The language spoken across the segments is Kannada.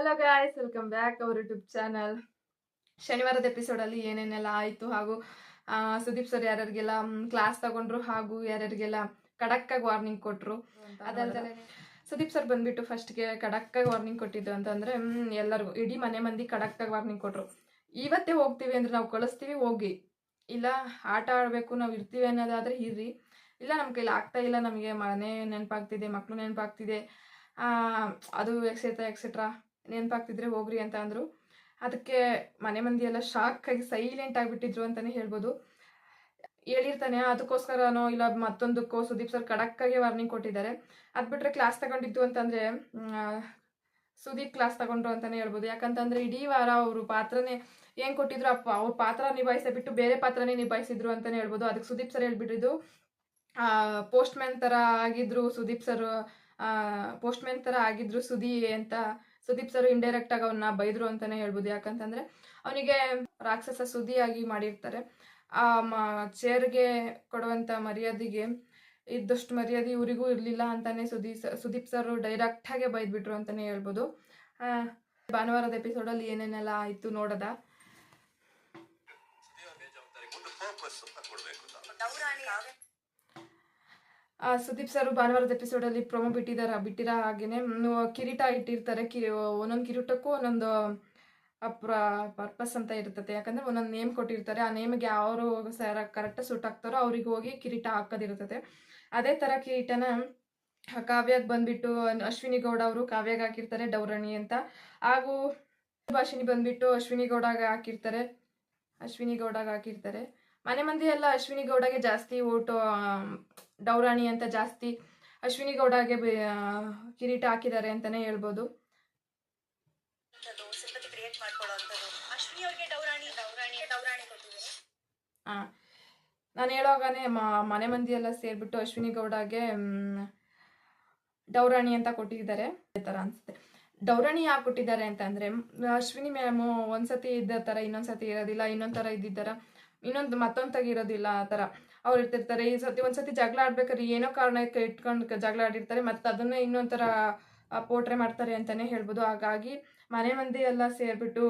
Hello guys, welcome back our YouTube channel. ಶನಿವಾರದ ಎಪಿಸೋಡಲ್ಲಿ ಏನೇನೆಲ್ಲ ಆಯಿತು ಹಾಗೂ ಸುದೀಪ್ ಸರ್ ಯಾರ್ಯಾರಿಗೆಲ್ಲ ಕ್ಲಾಸ್ ತಗೊಂಡ್ರು ಹಾಗೂ ಯಾರ್ಯಾರಿಗೆಲ್ಲ ಖಡಕ್ಕಾಗಿ ವಾರ್ನಿಂಗ್ ಕೊಟ್ಟರು. ಅದಲ್ಲದೆ ಸುದೀಪ್ ಸರ್ ಬಂದ್ಬಿಟ್ಟು ಫಸ್ಟ್ಗೆ ಖಡಕ್ಕಾಗಿ ವಾರ್ನಿಂಗ್ ಕೊಟ್ಟಿದ್ದು ಅಂತಂದರೆ ಎಲ್ಲರಿಗೂ ಇಡೀ ಮನೆ ಮಂದಿ ಖಡಕ್ಕಾಗಿ ವಾರ್ನಿಂಗ್ ಕೊಟ್ಟರು. ಇವತ್ತೇ ಹೋಗ್ತೀವಿ ಅಂದರೆ ನಾವು ಕಳಿಸ್ತೀವಿ, ಹೋಗಿ. ಇಲ್ಲ ಆಟ ಆಡಬೇಕು, ನಾವು ಇರ್ತೀವಿ ಅನ್ನೋದಾದರೆ ಇರ್ರಿ, ಇಲ್ಲ ನಮ್ಮ ಕೈಲಿ ಆಗ್ತಾ ಇಲ್ಲ, ನಮಗೆ ಮನೆ ನೆನಪಾಗ್ತಿದೆ, ಮಕ್ಕಳು ನೆನಪಾಗ್ತಿದೆ, ಅದು ಎಕ್ಸೆಟ್ರಾ ನೆನಪಾಗ್ತಿದ್ರೆ ಹೋಗ್ರಿ ಅಂತ ಅಂದರು. ಅದಕ್ಕೆ ಮನೆ ಮಂದಿ ಎಲ್ಲ ಶಾಕ್ ಆಗಿ ಸೈಲೆಂಟ್ ಆಗಿಬಿಟ್ಟಿದ್ರು ಅಂತಲೇ ಹೇಳ್ಬೋದು. ಹೇಳಿರ್ತಾನೆ ಅದಕ್ಕೋಸ್ಕರನೋ ಇಲ್ಲ ಮತ್ತೊಂದಕ್ಕೋ ಸುದೀಪ್ ಸರ್ ಖಡಕ್ಕಾಗಿ ವಾರ್ನಿಂಗ್ ಕೊಟ್ಟಿದ್ದಾರೆ. ಅದು ಬಿಟ್ಟರೆ ಕ್ಲಾಸ್ ತಗೊಂಡಿದ್ದು ಅಂತಂದರೆ ಸುದೀಪ್ ಕ್ಲಾಸ್ ತಗೊಂಡ್ರು ಅಂತಲೇ ಹೇಳ್ಬೋದು. ಯಾಕಂತಂದರೆ ಇಡೀ ವಾರ ಅವರು ಪಾತ್ರನೇ ಏನು ಕೊಟ್ಟಿದ್ರು ಅವ್ರ ಪಾತ್ರ ನಿಭಾಯಿಸ ಬಿಟ್ಟು ಬೇರೆ ಪಾತ್ರನೇ ನಿಭಾಯಿಸಿದ್ರು ಅಂತಲೇ ಹೇಳ್ಬೋದು. ಅದಕ್ಕೆ ಸುದೀಪ್ ಸರ್ ಹೇಳ್ಬಿಟ್ಟಿದ್ದು ಪೋಸ್ಟ್ ಮ್ಯಾನ್ ಥರ ಆಗಿದ್ರು ಸುದೀಪ್ ಸರ್, ಪೋಸ್ಟ್ ಮ್ಯಾನ್ ಥರ ಆಗಿದ್ರು ಸುದಿ ಅಂತ ಸುದೀಪ್ ಸರ್ ಇಂಡೈರೆಕ್ಟ್ ಆಗಿ ಅವನ್ನ ಬೈದ್ರು ಅಂತಾನೆ ಹೇಳ್ಬೋದು. ಯಾಕಂತಂದ್ರೆ ಅವನಿಗೆ ರಾಕ್ಷಸ ಸುದಿಯಾಗಿ ಮಾಡಿರ್ತಾರೆ. ಆ ಚೇರ್ಗೆ ಕೊಡುವಂತ ಮರ್ಯಾದೆಗೆ ಇದ್ದಷ್ಟು ಮರ್ಯಾದೆ ಇವರಿಗೂ ಇರಲಿಲ್ಲ ಅಂತಾನೆ ಸುದೀಪ್ ಸರ್ ಡೈರೆಕ್ಟ್ ಆಗಿ ಬೈದ್ಬಿಟ್ರು ಅಂತಾನೆ ಹೇಳ್ಬೋದು. ಭಾನುವಾರದ ಎಪಿಸೋಡಲ್ಲಿ ಏನೇನೆಲ್ಲ ಆಯ್ತು ನೋಡದ. ಸುದೀಪ್ ಸರ್ ಭಾನುವಾರದ ಎಪಿಸೋಡಲ್ಲಿ ಪ್ರೊಮೋ ಬಿಟ್ಟಿರೋ ಹಾಗೇನೆ ಕಿರೀಟ ಇಟ್ಟಿರ್ತಾರೆ. ಒಂದೊಂದು ಕಿರೀಟಕ್ಕೂ ಒಂದೊಂದು ಪರ್ಪಸ್ ಅಂತ ಇರ್ತದೆ. ಯಾಕಂದ್ರೆ ಒಂದೊಂದು ನೇಮ್ ಕೊಟ್ಟಿರ್ತಾರೆ. ಆ ನೇಮ್ಗೆ ಯಾರು ಕರೆಕ್ಟ್ ಸೂಟ್ ಆಗ್ತಾರೋ ಅವ್ರಿಗೆ ಹೋಗಿ ಕಿರೀಟ ಹಾಕೋದಿರ್ತದೆ. ಅದೇ ಥರ ಕಿರೀಟನ ಕಾವ್ಯಾಗ ಬಂದ್ಬಿಟ್ಟು ಅಶ್ವಿನಿ ಗೌಡ ಅವರು ಕಾವ್ಯಾಗ ಹಾಕಿರ್ತಾರೆ ಡೌರಾಣಿ ಅಂತ. ಹಾಗೂ ಭಾಷಿನಿ ಬಂದ್ಬಿಟ್ಟು ಅಶ್ವಿನಿ ಗೌಡಾಗ ಹಾಕಿರ್ತಾರೆ. ಮನೆ ಮಂದಿ ಎಲ್ಲ ಅಶ್ವಿನಿ ಗೌಡಗೆ ಜಾಸ್ತಿ ಓಟು, ಡೌರಾಣಿ ಅಂತ ಜಾಸ್ತಿ ಅಶ್ವಿನಿ ಗೌಡಗೆ ಕಿರೀಟ ಹಾಕಿದ್ದಾರೆ ಅಂತಾನೆ ಹೇಳ್ಬೋದು. ನಾನು ಹೇಳೋವಾಗನೇ ಮನೆ ಮಂದಿ ಎಲ್ಲ ಸೇರ್ಬಿಟ್ಟು ಅಶ್ವಿನಿ ಗೌಡಗೆ ಡೌರಾಣಿ ಅಂತ ಕೊಟ್ಟಿದ್ದಾರೆ ಥರ ಅನ್ಸುತ್ತೆ. ಡೌರಾಣಿ ಯಾಕೆ ಕೊಟ್ಟಿದ್ದಾರೆ ಅಂತಂದ್ರೆ ಅಶ್ವಿನಿ ಮ್ಯಾಮು ಒಂದ್ಸತಿ ಇದ್ದ ಥರ ಇನ್ನೊಂದ್ಸತಿ ಇರೋದಿಲ್ಲ, ಇನ್ನೊಂದ್ ಥರ ಇದ್ದಿದ್ದಾರ ಮತ್ತೊಂದ್ ತೆಗಿರೋದಿಲ್ಲ. ಆ ಥರ ಅವ್ರು ಇರ್ತಿರ್ತಾರೆ. ಈ ಸತಿ ಒಂದ್ಸತಿ ಜಗಳ ಆಡ್ಬೇಕಾದ್ರೆ ಏನೋ ಕಾರಣಕ್ಕೆ ಇಟ್ಕೊಂಡು ಜಗಳ ಆಡಿರ್ತಾರೆ, ಮತ್ತೆ ಅದನ್ನೇ ಇನ್ನೊಂಥರ ಪೋಟ್ರೆ ಮಾಡ್ತಾರೆ ಅಂತಾನೆ ಹೇಳ್ಬೋದು. ಹಾಗಾಗಿ ಮನೆ ಮಂದಿ ಎಲ್ಲ ಸೇರ್ಬಿಟ್ಟು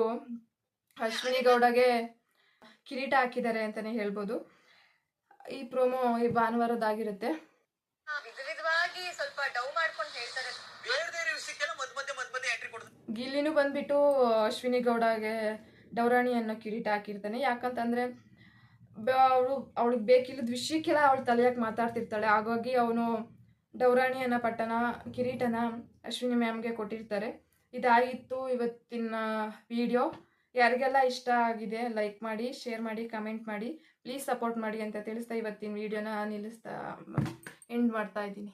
ಅಶ್ವಿನಿ ಗೌಡಗೆ ಕಿರೀಟ ಹಾಕಿದ್ದಾರೆ ಅಂತಾನೆ ಹೇಳ್ಬೋದು. ಈ ಪ್ರೋಮೋ ಈ ಭಾನುವಾರದಾಗಿರುತ್ತೆ. ಗಿಲ್ಲಿನೂ ಬಂದ್ಬಿಟ್ಟು ಅಶ್ವಿನಿ ಗೌಡಗೆ ಡೌರಾಣಿ ಅನ್ನೋ ಕಿರೀಟ ಹಾಕಿರ್ತಾನೆ. ಯಾಕಂತಂದ್ರೆ ಅವಳಿಗೆ ಬೇಕಿಲ್ಲದ ವಿಷಯಕ್ಕೆಲ್ಲ ಅವಳು ತಲೆಯಾಗಿ ಮಾತಾಡ್ತಿರ್ತಾಳೆ. ಹಾಗಾಗಿ ಅವನು ಡೌರಾಣಿ ಅನ್ನೋ ಕಿರೀಟನ ಅಶ್ವಿನಿ ಮ್ಯಾಮ್ಗೆ ಕೊಟ್ಟಿರ್ತಾರೆ. ಇದಾಗಿತ್ತು ಇವತ್ತಿನ ವಿಡಿಯೋ. ಯಾರಿಗೆಲ್ಲ ಇಷ್ಟ ಆಗಿದೆ ಲೈಕ್ ಮಾಡಿ, ಶೇರ್ ಮಾಡಿ, ಕಮೆಂಟ್ ಮಾಡಿ, ಪ್ಲೀಸ್ ಸಪೋರ್ಟ್ ಮಾಡಿ ಅಂತ ತಿಳಿಸ್ತಾ ಇವತ್ತಿನ ವಿಡಿಯೋನ ಎಂಡ್ ಮಾಡ್ತಾ ಇದ್ದೀನಿ.